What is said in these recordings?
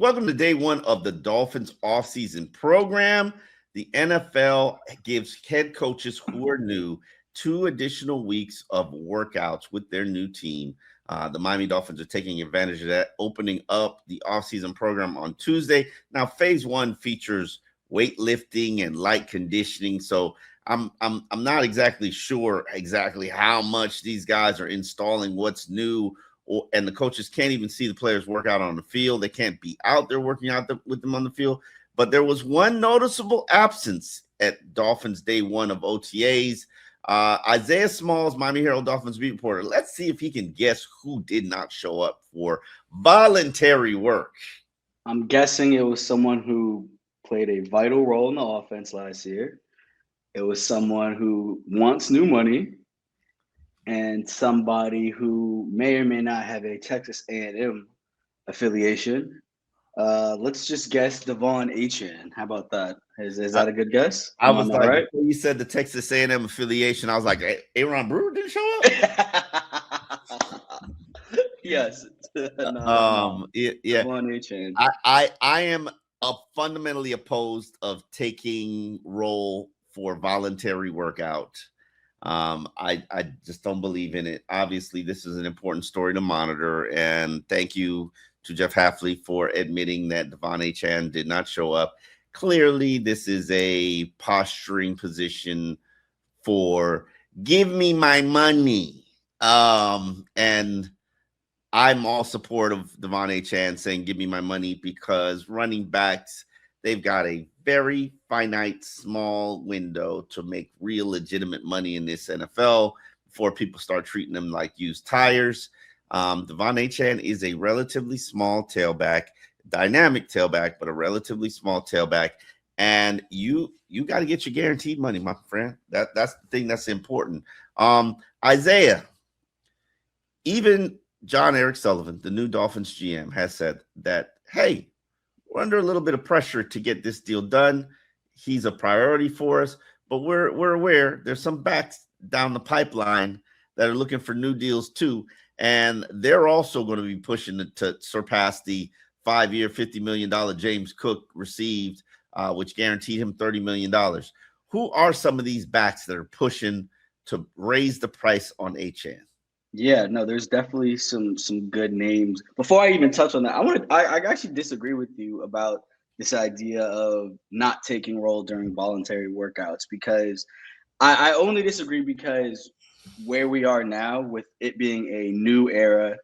Welcome to day one of the Dolphins offseason program. The NFL gives head coaches who are new 2 additional weeks of workouts with their new team. The Miami Dolphins are taking advantage of that, opening up the offseason program on Tuesday. Now, phase one features weightlifting and light conditioning. So I'm not exactly sure exactly how much these guys are installing what's new, and the coaches can't even see the players work out on the field. They can't be out there working out with them on the field. But there was one noticeable absence at Dolphins day one of OTAs. Isaiah Smalls, Miami Herald Dolphins beat reporter. Let's see if he can guess who did not show up for voluntary work. I'm guessing it was someone who played a vital role in the offense last year. It was someone who wants new money and somebody who may or may not have a Texas A&M affiliation. Let's just guess De'Von Achane. How about that? Is that a good guess? I was like, right? before you said the Texas A&M affiliation, I was like, Aaron Brewer didn't show up? Yes. Yeah. De'Von Achane. I am fundamentally opposed of taking role for voluntary workout. I just don't believe in it. Obviously, this is an important story to monitor, and thank you to Jeff Hafley for admitting that Devon Achane did not show up. Clearly, this is a posturing position for give me my money. And I'm all support of Devon Achane saying give me my money, because running backs, they've got a very finite, small window to make real legitimate money in this NFL before people start treating them like used tires. Devon Achane is a relatively small tailback, dynamic tailback, but a relatively small tailback. And you got to get your guaranteed money, my friend. That's the thing that's important. Isaiah, even John Eric Sullivan, the new Dolphins GM, has said that, hey, we're under a little bit of pressure to get this deal done. He's a priority for us, but we're aware there's some backs down the pipeline that are looking for new deals too, and they're also going to be pushing to surpass the 5-year, $50 million James Cook received, which guaranteed him $30 million. Who are some of these backs that are pushing to raise the price on Achane? Yeah, no, there's definitely some good names. Before I even touch on that, I actually disagree with you about this idea of not taking role during voluntary workouts, because I only disagree because where we are now, with it being a new era,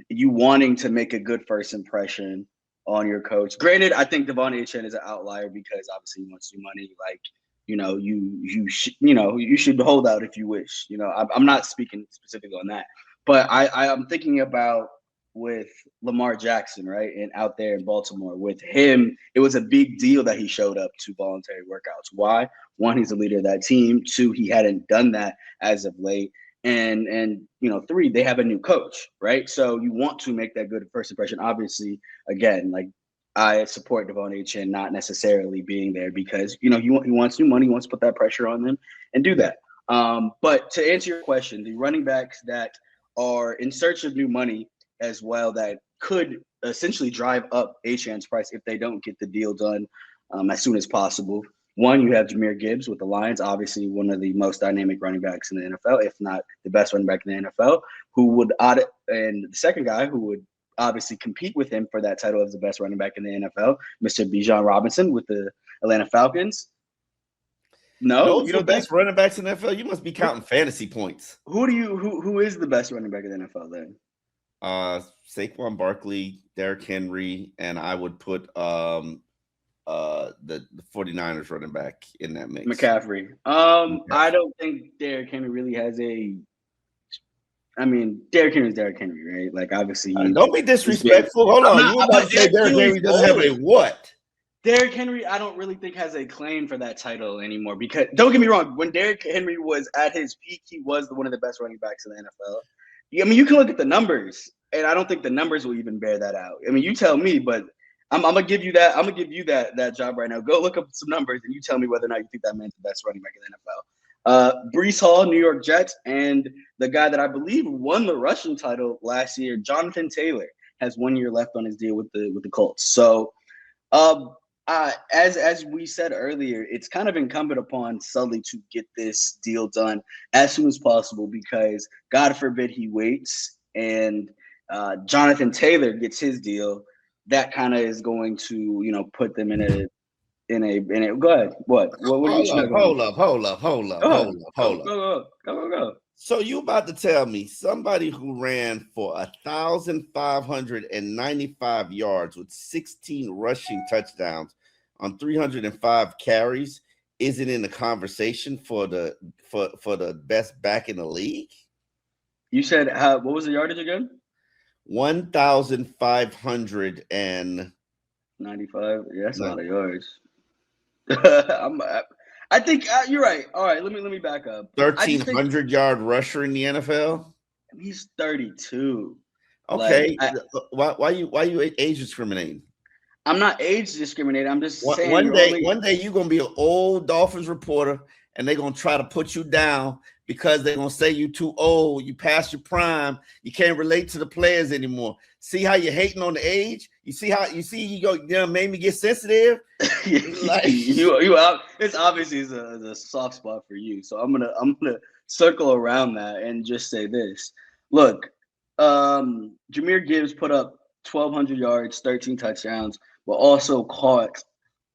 you wanting to make a good first impression on your coach. Granted, I think Devon Achane is an outlier because obviously he wants your money. Like, you should hold out if you wish. I'm not speaking specifically on that, but I'm thinking about with Lamar Jackson, right, and out there in Baltimore with him, it was a big deal that he showed up to voluntary workouts. Why? One, he's the leader of that team. Two, he hadn't done that as of late. And three, they have a new coach, right? So you want to make that good first impression. Obviously, again, like, I support Devon Achane not necessarily being there because he wants new money, he wants to put that pressure on them and do that. But to answer your question, the running backs that are in search of new money as well, that could essentially drive up Achane's price if they don't get the deal done as soon as possible. One, you have Jahmyr Gibbs with the Lions, obviously one of the most dynamic running backs in the NFL, if not the best running back in the NFL, and the second guy who would obviously compete with him for that title as the best running back in the NFL, Mr. Bijan Robinson with the Atlanta Falcons. No, those you are the don't think? best running backs in the NFL. You must be counting fantasy points. Who is the best running back in the NFL then? Saquon Barkley, Derrick Henry, and I would put the 49ers running back in that mix. McCaffrey. I don't think Derrick Henry really has a. I mean, Derrick Henry is Derrick Henry, right? Like, obviously, don't be disrespectful. Hold on, you were about to say Derrick Henry doesn't have a what? Derrick Henry, I don't really think has a claim for that title anymore. Because don't get me wrong, when Derrick Henry was at his peak, he was one of the best running backs in the NFL. I mean, you can look at the numbers, and I don't think the numbers will even bear that out. I mean, you tell me, but I'm gonna give you that. I'm gonna give you that job right now. Go look up some numbers, and you tell me whether or not you think that man's the best running back in the NFL. Brees Hall, New York Jets, and the guy that I believe won the rushing title last year, Jonathan Taylor, has 1 year left on his deal with the Colts. So, as we said earlier, it's kind of incumbent upon Sully to get this deal done as soon as possible, because God forbid he waits and Jonathan Taylor gets his deal. That kind of is going to put them in a go ahead. What Hold up. Go. So you about to tell me somebody who ran for 1,595 yards with 16 rushing touchdowns on 305 carries isn't in the conversation for the best back in the league? You said what was the yardage again? 1,595. Yeah, that's a lot of yards. I think you're right. All right, let me back up. 1,300-yard rusher in the NFL. He's 32. Okay, why you age discriminating? I'm not age discriminating. I'm just saying. One day you're gonna be an old Dolphins reporter, and they're gonna try to put you down because they're gonna say you too old, you past your prime, you can't relate to the players anymore. See how you're hating on the age? You made me get sensitive. Like it's obviously a soft spot for you. So I'm gonna circle around that and just say this. Look, Jahmyr Gibbs put up 1,200 yards, 13 touchdowns, but also caught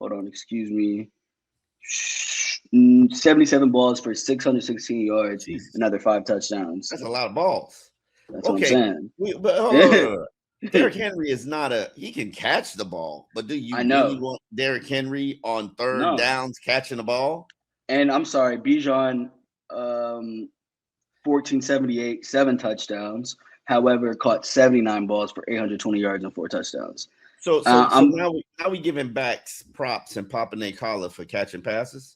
77 balls for 616 yards, Jesus. Another 5 touchdowns. That's a lot of balls. That's what I'm saying. But hold on. Derrick Henry is he can catch the ball, but do you really want Derrick Henry on third downs catching the ball? And I'm sorry, Bijan, 1478, 7 touchdowns. However, caught 79 balls for 820 yards and 4 touchdowns. So now we giving back props and popping their collar for catching passes?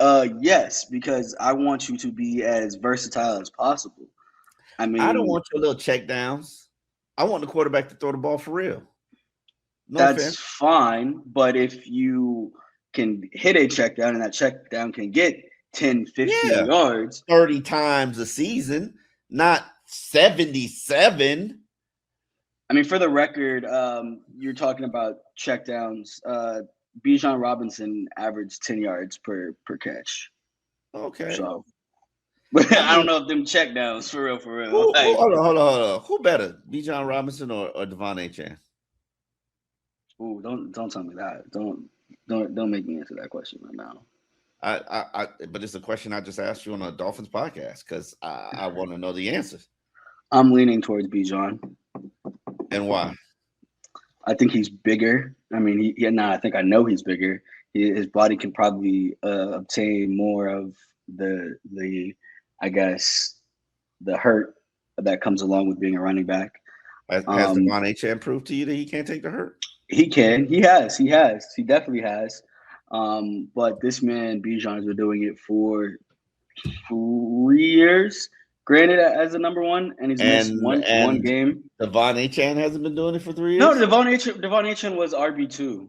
Yes, because I want you to be as versatile as possible. I mean, I don't want your little check downs. I want the quarterback to throw the ball for real. That's fine, but if you can hit a check down and that check down can get 10, 15 yards 30 times a season, not 77. I mean, for the record, you're talking about check downs. Bijan Robinson averaged 10 yards per catch. Okay. So, but I don't know if them check downs for real. Hold on. Who better, Bijan Robinson or De'Von Achane? Ooh, don't tell me that. Don't make me answer that question right now. But it's a question I just asked you on a Dolphins podcast because I want to know the answers. I'm leaning towards Bijan. And why? I think he's bigger. I mean, I think I know he's bigger. His body can probably obtain more of the I guess the hurt that comes along with being a running back. Has Devon Achane proved to you that he can't take the hurt? He can. He has. He definitely has. But this man Bijan has been doing it for 3 years. Granted, as a number one, and he's missed one game. Devon Achane hasn't been doing it for 3 years. No, Devon Achane was RB2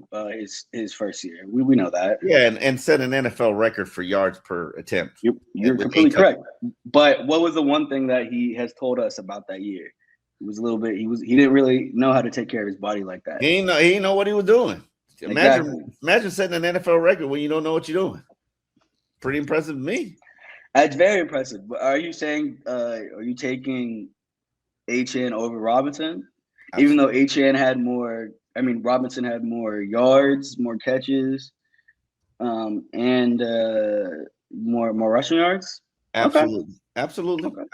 his first year. We know that. Yeah, and set an NFL record for yards per attempt. You're completely correct. But what was the one thing that he has told us about that year? He was a little bit. He didn't really know how to take care of his body like that. He didn't know what he was doing. Exactly. Imagine setting an NFL record when you don't know what you're doing. Pretty impressive to me. That's very impressive. But are you saying are you taking Achane over Robinson? Absolutely. Even though Achane had more, Robinson had more yards, more catches, and more rushing yards? Absolutely. Okay.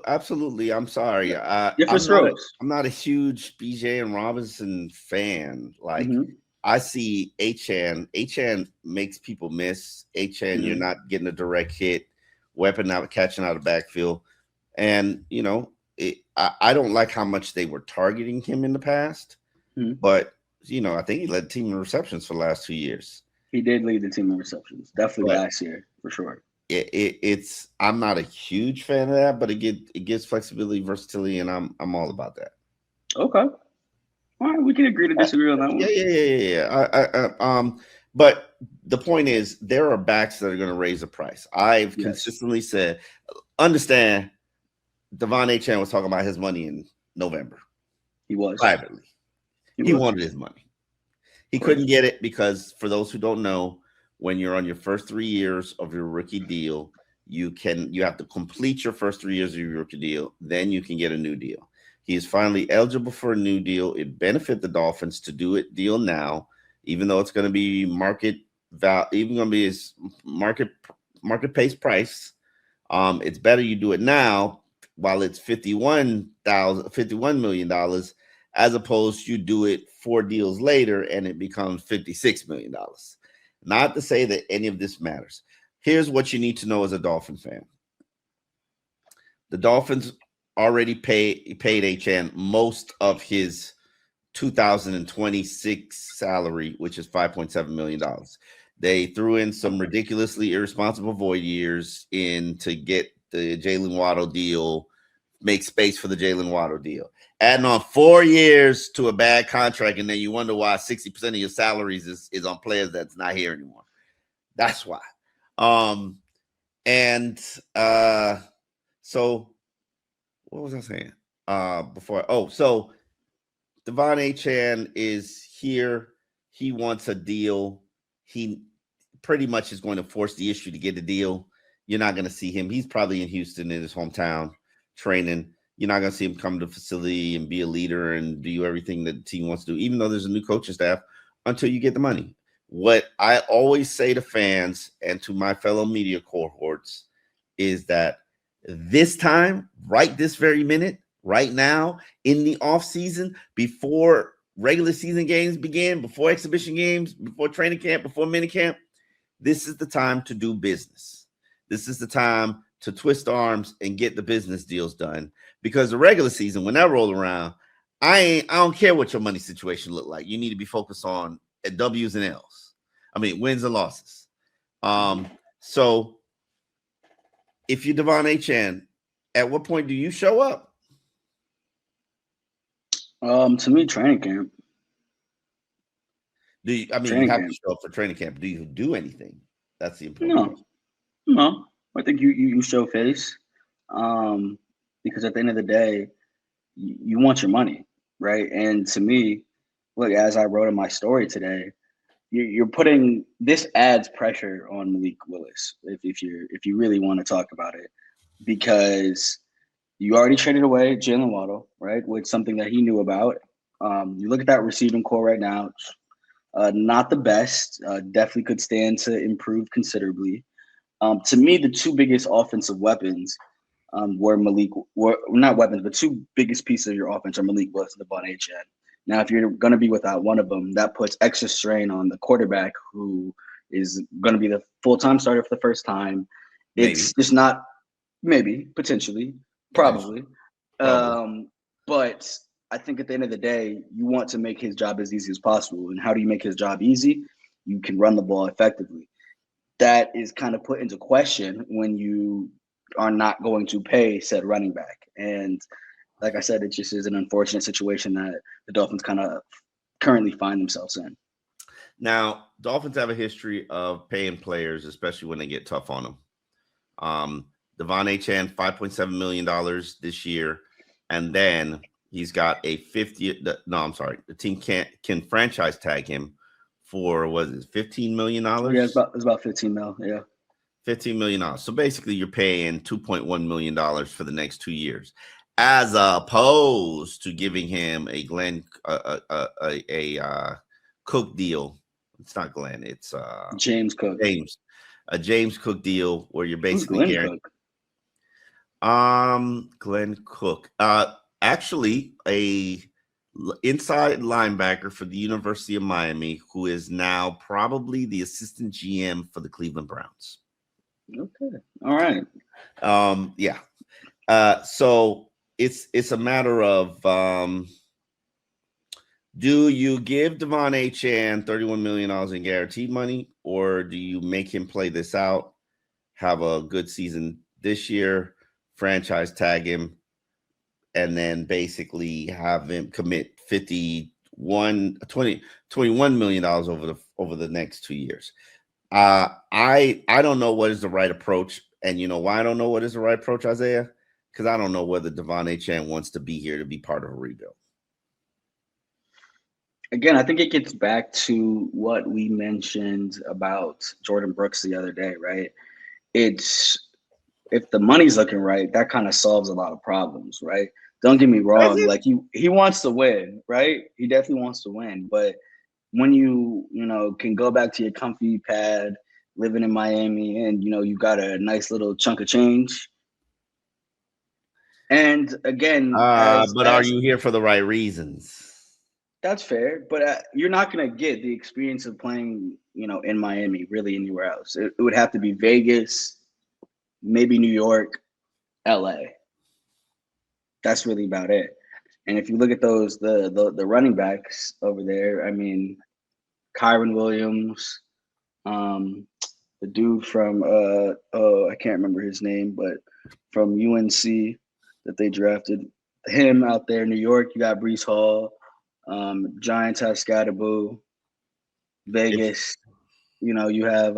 Absolutely. I'm sorry. I'm not a huge BJ and Robinson fan. Like I see Achane. Achane makes people miss. Achane, you're not getting a direct hit. Weapon out, catching out of backfield. And, I don't like how much they were targeting him in the past. But, I think he led the team in receptions for the last 2 years. He did lead the team in receptions. Definitely last year, for sure. I'm not a huge fan of that, but it gives flexibility, versatility, and I'm all about that. Okay. All right, we can agree to disagree on that one. Yeah. But the point is, there are backs that are going to raise the price. I've consistently said, understand, Devon Achane was talking about his money in November. He was. privately. He wanted his money. He couldn't get it because, for those who don't know, when you're on your first 3 years of your rookie deal, you have to complete your first 3 years of your rookie deal, then you can get a new deal. He is finally eligible for a new deal. It benefits the Dolphins to do it deal now, even though it's going to be even going to be his market pace price. It's better you do it now while it's $51 million, as opposed to you do it 4 deals later and it becomes $56 million. Not to say that any of this matters. Here's what you need to know as a Dolphin fan. The Dolphins already paid Achane most of his 2026 salary, which is $5.7 million. They threw in some ridiculously irresponsible void years in to get the Jalen Waddle deal, make space for the Jalen Waddle deal. Adding on 4 years to a bad contract, and then you wonder why 60% of your salaries is on players that's not here anymore. That's why. So what was I saying? Before? Oh, so Devon Achane is here. He wants a deal. He pretty much is going to force the issue to get a deal. You're not going to see him. He's probably in Houston in his hometown training. You're not going to see him come to the facility and be a leader and do everything that the team wants to do, even though there's a new coaching staff, until you get the money. What I always say to fans and to my fellow media cohorts is that this time, right this very minute, right now, in the offseason, before regular season games begin, before exhibition games, before training camp, before minicamp, this is the time to do business. This is the time to twist arms and get the business deals done. Because the regular season, when that roll around, I don't care what your money situation look like. You need to be focused on W's and L's. I mean, wins and losses. So if you're De'Von Achane, at what point do you show up? To me, training camp. You have to show up for training camp. Do you do anything? That's the important. No. I think you show face. Because at the end of the day, you want your money, right? And to me, look, as I wrote in my story today, you're putting this adds pressure on Malik Willis if you really want to talk about it, because you already traded away Jalen Waddle, right, with something that he knew about. You look at that receiving core right now, not the best. Definitely could stand to improve considerably. To me, the two biggest offensive weapons were not weapons, but two biggest pieces of your offense are Malik Willis and De'Von Achane. Now, if you're going to be without one of them, that puts extra strain on the quarterback, who is going to be the full-time starter for the first time. It's just not potentially, probably. But I think at the end of the day, you want to make his job as easy as possible. And how do you make his job easy? You can run the ball effectively. That is kind of put into question when you are not going to pay said running back. And like I said, it just is an unfortunate situation that the Dolphins kind of currently find themselves in. Now, Dolphins have a history of paying players, especially when they get tough on them. Devon Achane, $5.7 million this year. And then he's got a the team can franchise tag him for, $15 million? Yeah, it's about 15 mil. Yeah. $15 million. So basically you're paying $2.1 million for the next 2 years, as opposed to giving him a Cook deal. It's not Glenn. It's James Cook. A James Cook deal where you're basically guaranteed. Glenn Cook. Actually, a inside linebacker for the University of Miami, who is now probably the assistant GM for the Cleveland Browns. Okay. All right. Yeah. So it's a matter of do you give Devon Achane $31 million in guaranteed money, or do you make him play this out, have a good season this year, franchise tag him, and then basically have him commit $21 million over the next 2 years? I don't know what is the right approach. And you know why I don't know what is the right approach, Isaiah? Because I don't know whether De'Von Achane wants to be here to be part of a rebuild. Again, I think it gets back to what we mentioned about Jordan Brooks the other day, right? It's if the money's looking right, that kind of solves a lot of problems, right? Don't get me Does wrong, it? like he wants to win, right? He definitely wants to win, but when you can go back to your comfy pad living in Miami and you got a nice little chunk of change. And again, But are as you here for the right reasons? that's fair, but you're not going to get the experience of playing in Miami really anywhere else. It would have to be Vegas, maybe New York, LA. That's really about it. And if you look at those the running backs over there, I mean, Kyron Williams, um, the dude from oh I can't remember his name, but from UNC that they drafted him out there. New York, you got Brees Hall, Giants have Scatterboo, If Vegas, you have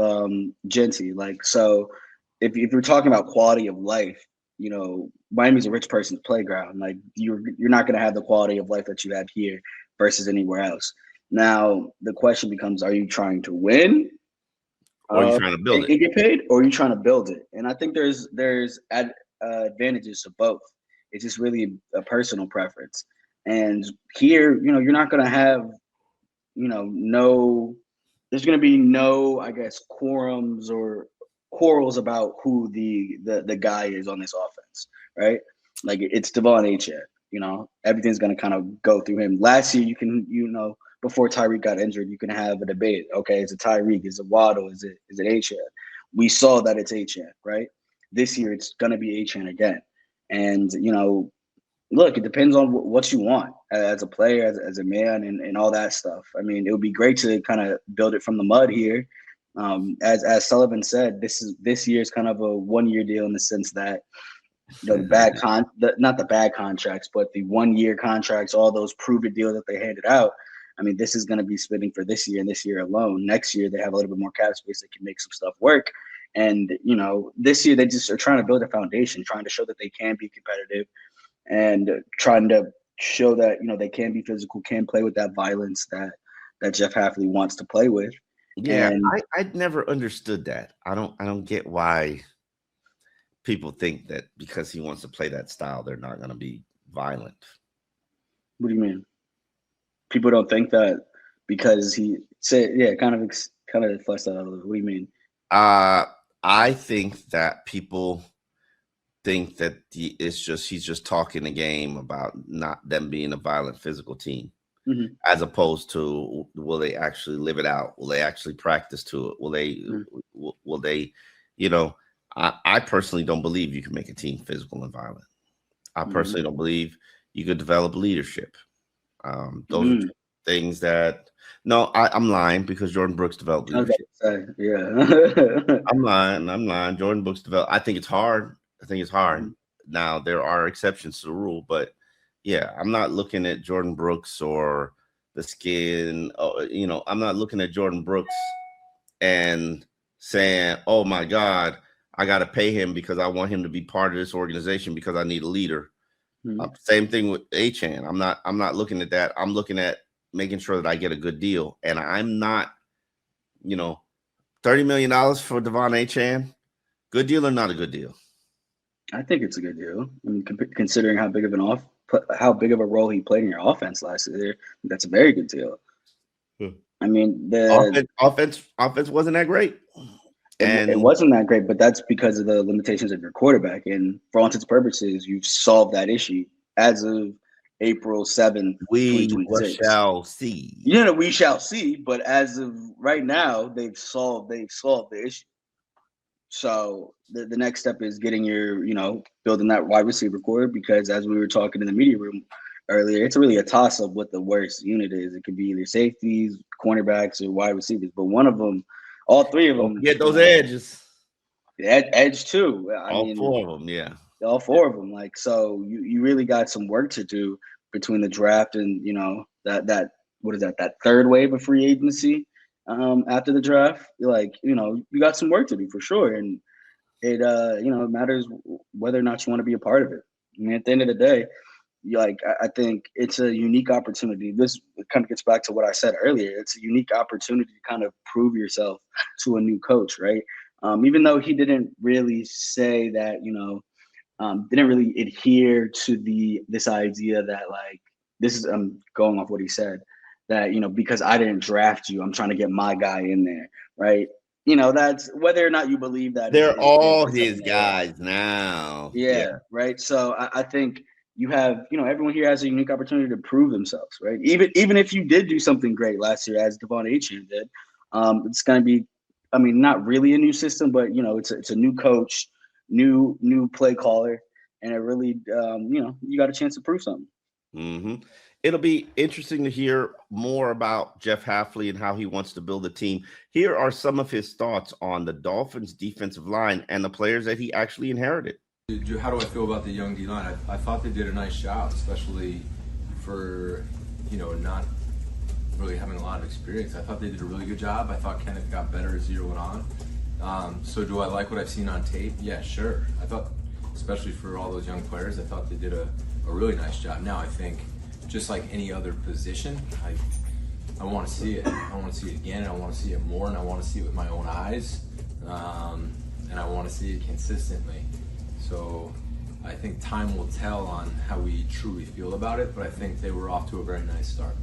Genty. Like so, if you're talking about quality of life, Miami's a rich person's playground. Like you're not going to have the quality of life that you have here versus anywhere else. Now the question becomes: are you trying to win or are you trying to build it? and get paid, or are you trying to build it? And I think advantages to both. It's just really a personal preference. And here, you're not going to have no there's going to be no I guess quorums or quarrels about who the guy is on this offense, right? Like it's Devon Achane. Everything's going to kind of go through him. Last year, you can before Tyreek got injured, you can have a debate. Okay, is it Tyreek? Is it Waddle? Is it Achane? We saw that it's Achane, right? This year, it's going to be Achane again, and look, it depends on what you want as a player, as a man, and all that stuff. I mean, it would be great to kind of build it from the mud here. As Sullivan said, this year is kind of a 1 year deal in the sense that not the bad contracts, but the 1 year contracts, all those prove it deals that they handed out. I mean, this is going to be spending for this year and this year alone. Next year, they have a little bit more cap space. They can make some stuff work. And, this year they just are trying to build a foundation, trying to show that they can be competitive and trying to show that they can be physical, can play with that violence that Jeff Hafley wants to play with. Yeah, And I never understood that. I don't get why people think that because he wants to play that style, they're not going to be violent. what do you mean? People don't think that because he said, yeah, kind of flesh that out a little. What do you mean? Uh, I think that people think that he's just talking the game about not them being a violent physical team, Mm-hmm. as opposed to will they actually live it out? Will they actually practice to it? Mm-hmm. Will they, you know, I personally don't believe you can make a team physical and violent. I personally don't believe you could develop leadership. Those are Mm-hmm. two things that no, I'm lying because Jordan Brooks developed I was about leadership. to say, yeah. I'm lying. I'm lying. Jordan Brooks developed. I think it's hard. I think it's hard. Mhm. Now there are exceptions to the rule, but yeah, I'm not looking at Jordan Brooks or the skin. I'm not looking at Jordan Brooks and saying, "Oh my God, I got to pay him because I want him to be part of this organization because I need a leader." Mhm. Same thing with Achan. I'm not looking at that. I'm looking at making sure that I get a good deal, and I'm not, you know, $30 million for Devon Achane. Good deal or not a good deal? I think it's a good deal. I mean, considering how big of a role he played in your offense last year, that's a very good deal. Hmm. I mean, Offense wasn't that great, it and wasn't that great, but that's because of the limitations of your quarterback. And for all intents and purposes, you've solved that issue as of April 7th, we 2026. shall see. We shall see. But as of right now, they've solved the issue. So the next step is getting building that wide receiver core because as we were talking in the media room earlier, it's really a toss up what the worst unit is. It could be either safeties, cornerbacks, or wide receivers. But one of them, all three of Don't them, forget those edges. edge too. I All mean, four of them, yeah. all four of them. Like so, you really got some work to do between the draft and that what is that third wave of free agency after the draft. Like you got some work to do for sure, and it matters whether or not you want to be a part of it. I mean, at the end of the day, like I think it's a unique opportunity. This kind of gets back to what I said earlier. It's a unique opportunity to kind of prove yourself to a new coach, right? Even though he didn't really say that, didn't really adhere to this idea that like this is going off what he said that because I didn't draft you, I'm trying to get my guy in there, right? That's whether or not you believe that is They're one thing. all It's his something else. guys now. Yeah. Yeah, right. So I think you have, everyone here has a unique opportunity to prove themselves, right? Even if you did do something great last year, as De'Von Achane did, it's going to be, I mean, not really a new system, but it's a new coach, new play caller, and it really, you got a chance to prove something. hmm It'll be interesting to hear more about Jeff Hafley and how he wants to build a team. Here are some of his thoughts on the Dolphins' defensive line and the players that he actually inherited. How do I feel about the young D-line? I thought they did a nice job, especially for, not really having a lot of experience. I thought they did a really good job. I thought Kenneth got better as the year went on. So do I like what I've seen on tape? Yeah, sure. I thought, especially for all those young players, I thought they did a really nice job. Now I think, just like any other position, I want to see it. I want to see it again, and I want to see it more, and I want to see it with my own eyes, and I want to see it consistently. So I think time will tell on how we truly feel about it, but I think they were off to a very nice start.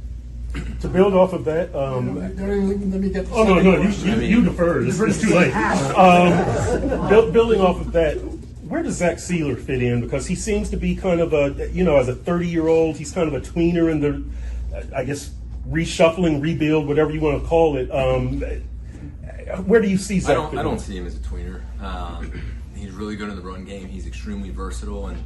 To build off of that, Let me get. oh no, you defer. It's too late. Building off of that, where does Zach Sealer fit in? Because he seems to be kind of a, as a 30-year-old, he's kind of a tweener in the, I guess, reshuffling, rebuild, whatever you want to call it. Where do you see Zach? I don't see him as a tweener. He's really good in the run game. He's extremely versatile, and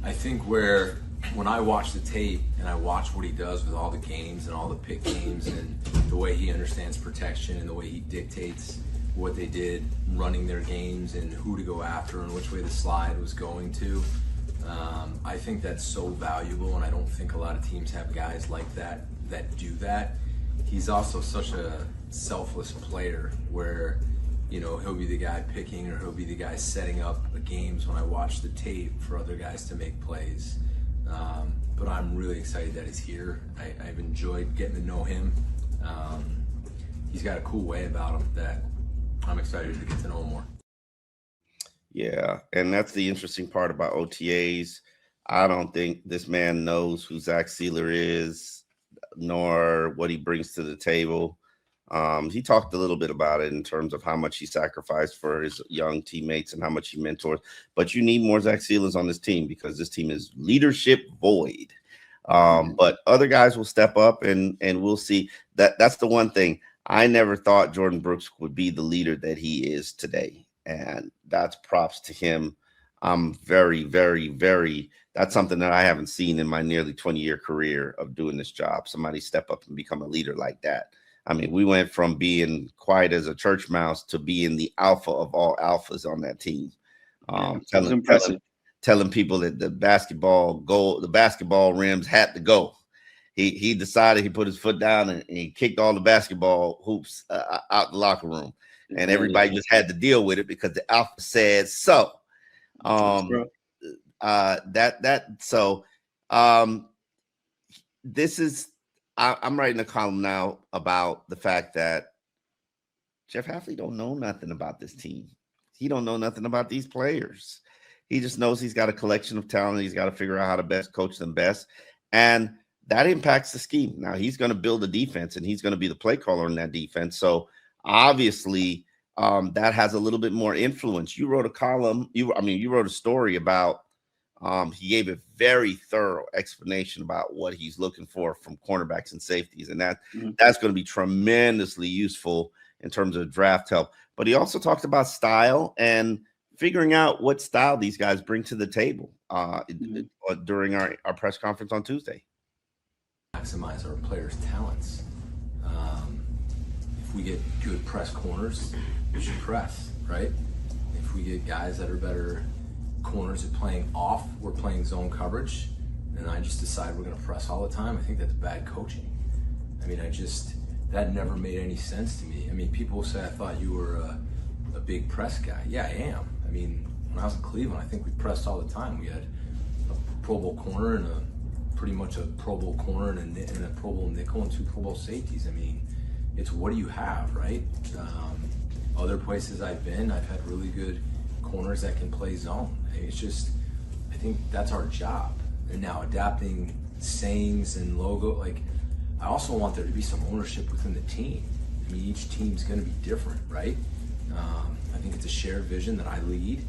I think when I watch the tape and I watch what he does with all the games and all the pick games and the way he understands protection and the way he dictates what they did running their games and who to go after and which way the slide was going to, I think that's so valuable, and I don't think a lot of teams have guys like that do that. He's also such a selfless player where he'll be the guy picking or he'll be the guy setting up the games when I watch the tape for other guys to make plays. But I'm really excited that he's here. I've enjoyed getting to know him. He's got a cool way about him that I'm excited to get to know him more. Yeah, and that's the interesting part about OTAs. I don't think this man knows who Zach Sealer is, nor what he brings to the table. He talked a little bit about it in terms of how much he sacrificed for his young teammates and how much he mentors. But you need more Zach Sealers on this team because this team is leadership void. But other guys will step up, and we'll see. That's the one thing. I never thought Jordan Brooks would be the leader that he is today, and that's props to him. I'm very, very, very – that's something that I haven't seen in my nearly 20-year career of doing this job, somebody step up and become a leader like that. I mean, we went from being quiet as a church mouse to being the alpha of all alphas on that team. Telling people that the basketball rims had to go. He decided, he put his foot down and he kicked all the basketball hoops out the locker room, and everybody just had to deal with it because the alpha said so. This is. I'm writing a column now about the fact that Jeff Hafley don't know nothing about this team. He don't know nothing about these players. He just knows he's got a collection of talent. He's got to figure out how to best coach them best. And that impacts the scheme. Now he's going to build a defense, and he's going to be the play caller in that defense. So obviously that has a little bit more influence. You wrote a column. You wrote a story about he gave a very thorough explanation about what he's looking for from cornerbacks and safeties. And that's going to be tremendously useful in terms of draft help. But he also talked about style and figuring out what style these guys bring to the table during our press conference on Tuesday. Maximize our players' talents. If we get good press corners, we should press, right? If we get guys that are better corners at playing off, we're playing zone coverage, and I just decide we're going to press all the time, I think that's bad coaching. I mean, that never made any sense to me. I mean, people say I thought you were a big press guy. Yeah, I am. I mean, when I was in Cleveland, I think we pressed all the time. We had a Pro Bowl corner and a pretty much a Pro Bowl corner and a Pro Bowl nickel and 2 Pro Bowl safeties. I mean, it's what do you have, right? Other places I've been, I've had really good corners that can play zone. It's just, I think that's our job. And now adapting sayings and logo, like, I also want there to be some ownership within the team. I mean, each team's going to be different, right? I think it's a shared vision that I lead,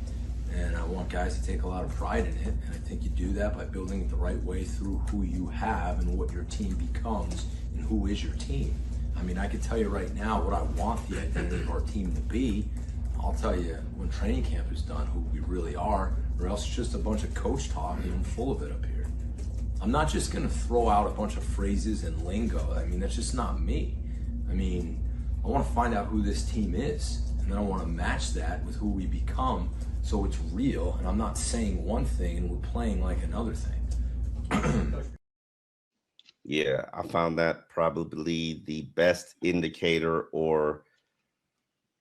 and I want guys to take a lot of pride in it. And I think you do that by building it the right way through who you have and what your team becomes and who is your team. I mean, I can tell you right now what I want the identity of our team to be. I'll tell you when training camp is done who we really are, or else it's just a bunch of coach talk and I'm full of it up here. I'm not just going to throw out a bunch of phrases and lingo. I mean, that's just not me. I mean, I want to find out who this team is, and then I want to match that with who we become so it's real, and I'm not saying one thing and we're playing like another thing. Yeah, I found that probably the best indicator or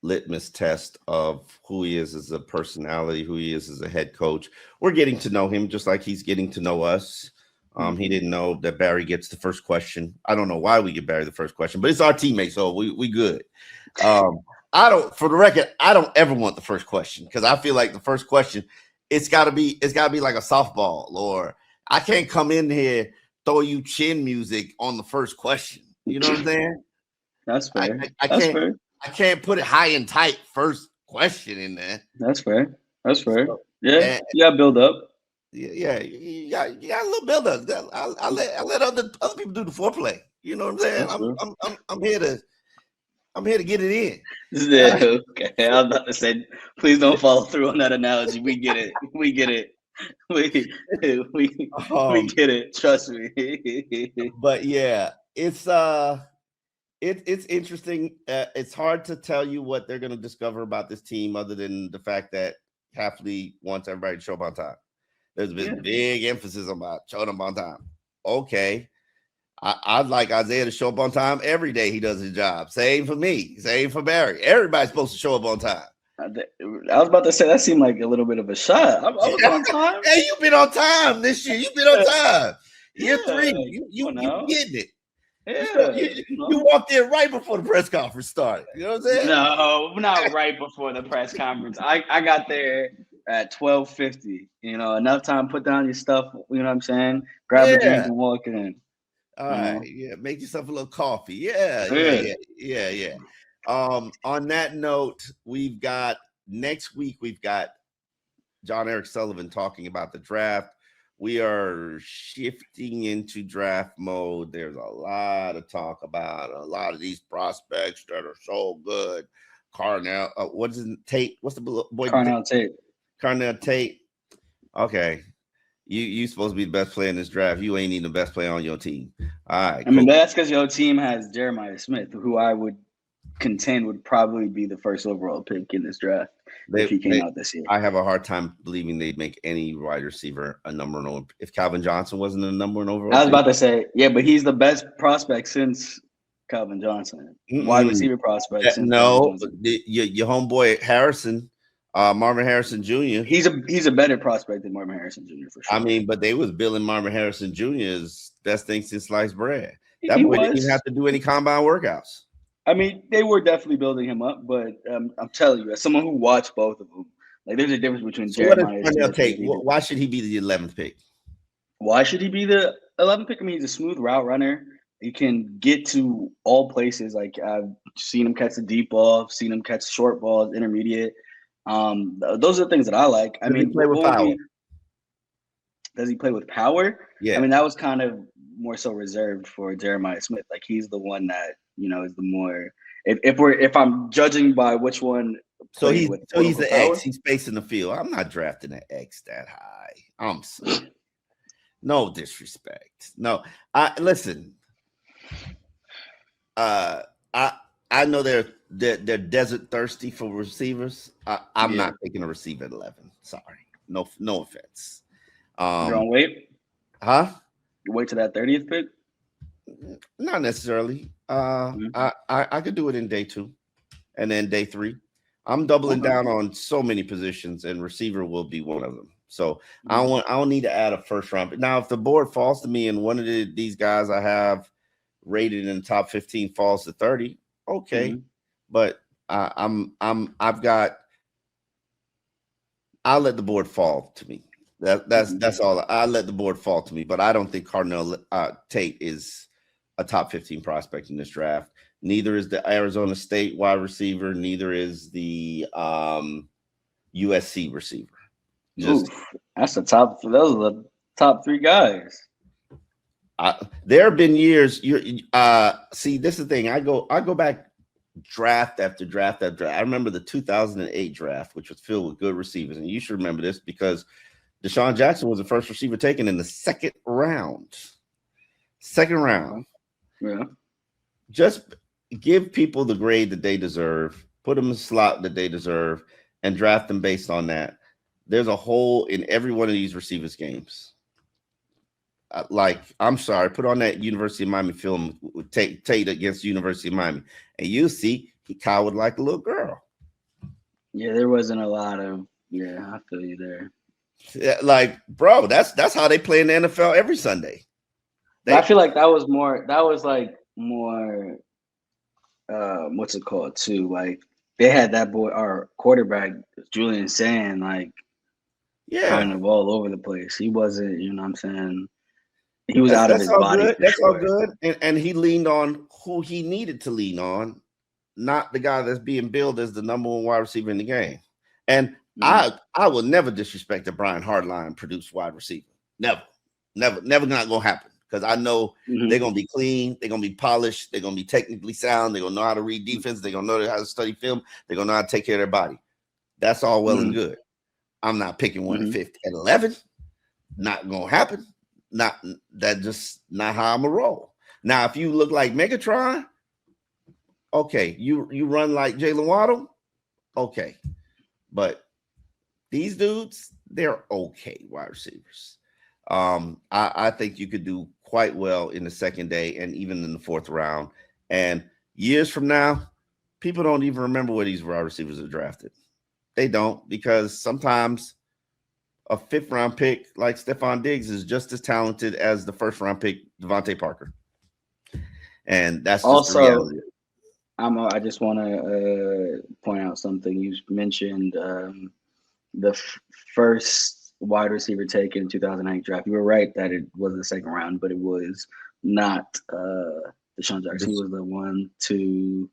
litmus test of who he is as a personality, who he is as a head coach. We're getting to know him just like he's getting to know us. He didn't know that Barry gets the first question. I don't know why we give Barry the first question, but it's our teammate, so we good. I don't, for the record, I don't ever want the first question because I feel like the first question, it's gotta be like a softball, or I can't come in here, throw you chin music on the first question. You know what I'm saying? That's fair. I can't put it high and tight first question in there. That's fair. So, yeah, and, you gotta build up. Yeah, you got a little build up. I let other people do the foreplay. You know what I'm saying? I'm here to get it in. Yeah, okay. I was about to say, please don't follow through on that analogy. We get it. We get it. We get it. Trust me. But yeah, it's interesting. It's hard to tell you what they're going to discover about this team, other than the fact that Hafley wants everybody to show up on time. There's been big emphasis about showing up on time. Okay. I'd like Isaiah to show up on time every day he does his job. Same for me. Same for Barry. Everybody's supposed to show up on time. I was about to say that seemed like a little bit of a shot. I was on time. Hey, you've been on time this year. You've been on time. Year 3. You getting it. Yeah. You walked in right before the press conference started. You know what I'm saying? No, not right before the press conference. I got there at 12:50. You know, enough time to put down your stuff. You know what I'm saying? Grab a drink and walk in. All right. Yeah. Make yourself a little coffee. Yeah. On that note, next week we've got John Eric Sullivan talking about the draft. We are shifting into draft mode. There's a lot of talk about a lot of these prospects that are so good. Carnell, what is it? Tate? What's the boy? Carnell Tate. Okay. You supposed to be the best player in this draft. You ain't even the best player on your team. All right. I mean, that's because your team has Jeremiah Smith, who I would contend would probably be the first overall pick in this draft if he came out this year. I have a hard time believing they'd make any wide receiver a number one. If Calvin Johnson wasn't a number one overall, I was about to say, yeah, but he's the best prospect since Calvin Johnson. Wide receiver prospect. No, your homeboy Harrison. Marvin Harrison Jr. He's a better prospect than Marvin Harrison Jr. for sure. I mean, but they was billing Marvin Harrison Jr. as best thing since sliced bread. That boy didn't even have to do any combine workouts. I mean, they were definitely building him up, but I'm telling you, as someone who watched both of them, like there's a difference between Jeremiah. Why should he be the 11th pick? Why should he be the 11th pick? I mean, he's a smooth route runner. He can get to all places. Like I've seen him catch the deep ball, seen him catch short balls, intermediate. Those are the things that I like. I mean, play with power. Does he play with power? Yeah. I mean, that was kind of more so reserved for Jeremiah Smith. Like he's the one that, you know, is the more if I'm judging by which one. So he's the X. He's spacing the field. I'm not drafting an X that high. I'm sorry. No disrespect. No. Listen. I know they're desert thirsty for receivers. I'm not taking a receiver at 11. Sorry. No offense. You're gonna wait? Huh? You wait to that 30th pick? Not necessarily. I could do it in day 2 and then day 3. I'm doubling down on so many positions, and receiver will be one of them. So I don't need to add a first round. Now, if the board falls to me and one of these guys I have rated in the top 15 falls to 30, okay. But I'll let the board fall to me. That's all. I'll let the board fall to me. But I don't think Cardinal Tate is a top 15 prospect in this draft. Neither is the Arizona State wide receiver. Neither is the USC receiver. Those are the top 3 guys. There have been years. See, this is the thing. I go back draft after draft after draft. I remember the 2008 draft, which was filled with good receivers, and you should remember this because Deshaun Jackson was the first receiver taken in the second round. Yeah. Just give people the grade that they deserve, put them in the slot that they deserve, and draft them based on that. There's a hole in every one of these receivers' games. I'm sorry, put on that University of Miami film with Tate against University of Miami, and you see he cowered like a little girl. Yeah, there wasn't a lot of. Yeah, I feel you there. Yeah, like, bro, that's how they play in the NFL every Sunday. I feel like that was more. What's it called too? Like they had that boy, our quarterback Julian Sand, like kind of all over the place. He wasn't, you know what I'm saying? He was out of his body. That's all good. And he leaned on who he needed to lean on, not the guy that's being billed as the number 1 wide receiver in the game. And I will never disrespect a Brian Hardline produced wide receiver. Never not gonna happen. Because I know they're gonna be clean, they're gonna be polished, they're gonna be technically sound, they're gonna know how to read defense, they're gonna know how to study film, they're gonna know how to take care of their body. That's all well and good. I'm not picking 1 at 5 at 11. Not gonna happen. Just not how I'm gonna roll. Now, if you look like Megatron, okay, you run like Jalen Waddle, okay, but these dudes, they're okay wide receivers. I think you could do quite well in the second day and even in the 4th round. And years from now, people don't even remember where these wide receivers are drafted. They don't, because sometimes a 5th round pick like Stephon Diggs is just as talented as the 1st round pick Devontae Parker. And that's just the reality. I just want to point out something. You mentioned the first wide receiver taken in 2008 draft. You were right that it was the 2nd round, but it was not Deshaun Jackson. He was the 1, 2,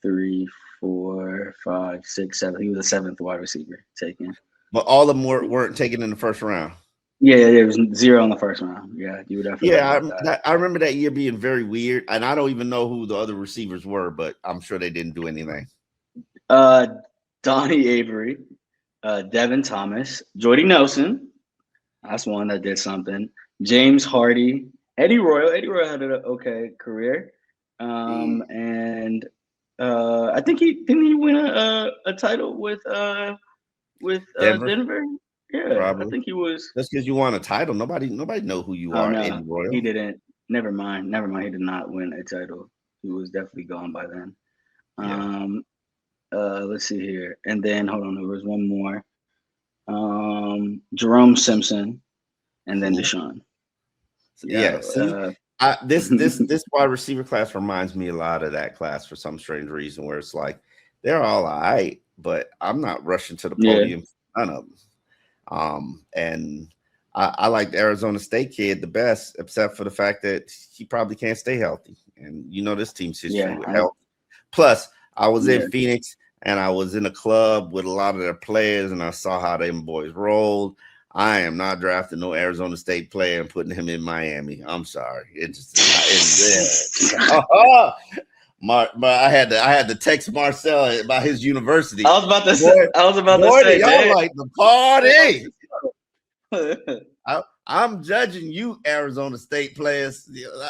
3, 4, 5, 6, 7. He was the 7th wide receiver taken. But all of them weren't taken in the 1st round. Yeah, there was 0 in the 1st round. Yeah, you would definitely. Yeah, I remember that year being very weird, and I don't even know who the other receivers were, but I'm sure they didn't do anything. Donnie Avery, Devin Thomas, Jordy Nelson. That's one that did something. James Hardy, Eddie Royal. Eddie Royal had an okay career, and I think he win a title with Denver. Yeah, probably. I think he was. That's because you won a title. Nobody know who you are. No, Eddie Royal. He didn't. Never mind. He did not win a title. He was definitely gone by then. Yeah. Let's see here, and then hold on. There was one more. Jerome Simpson, and then Deshaun. Yeah. This wide receiver class reminds me a lot of that class for some strange reason, where it's like they're all right, but I'm not rushing to the podium for none of them. And I like the Arizona State kid the best, except for the fact that he probably can't stay healthy. And you know this team's history with health. Plus, I was in Phoenix and I was in a club with a lot of their players, and I saw how them boys rolled. I am not drafting no Arizona State player and putting him in Miami. I'm sorry. It just is there. I had to text Marcel about his university. I was about to say, y'all like the party. I'm judging you, Arizona State players.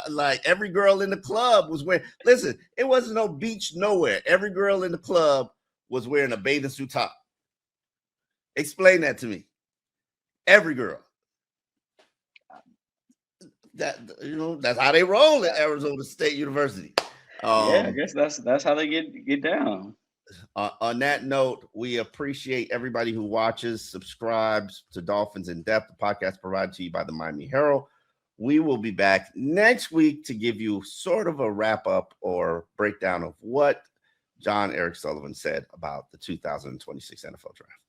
Like every girl in the club was wearing. Listen, it wasn't no beach nowhere. Every girl in the club was wearing a bathing suit top. Explain that to me. Every girl. That's how they roll at Arizona State University. I guess that's how they get down. On that note, we appreciate everybody who watches, subscribes to Dolphins in Depth, the podcast provided to you by the Miami Herald. We will be back next week to give you sort of a wrap up or breakdown of what John Eric Sullivan said about the 2026 NFL Draft.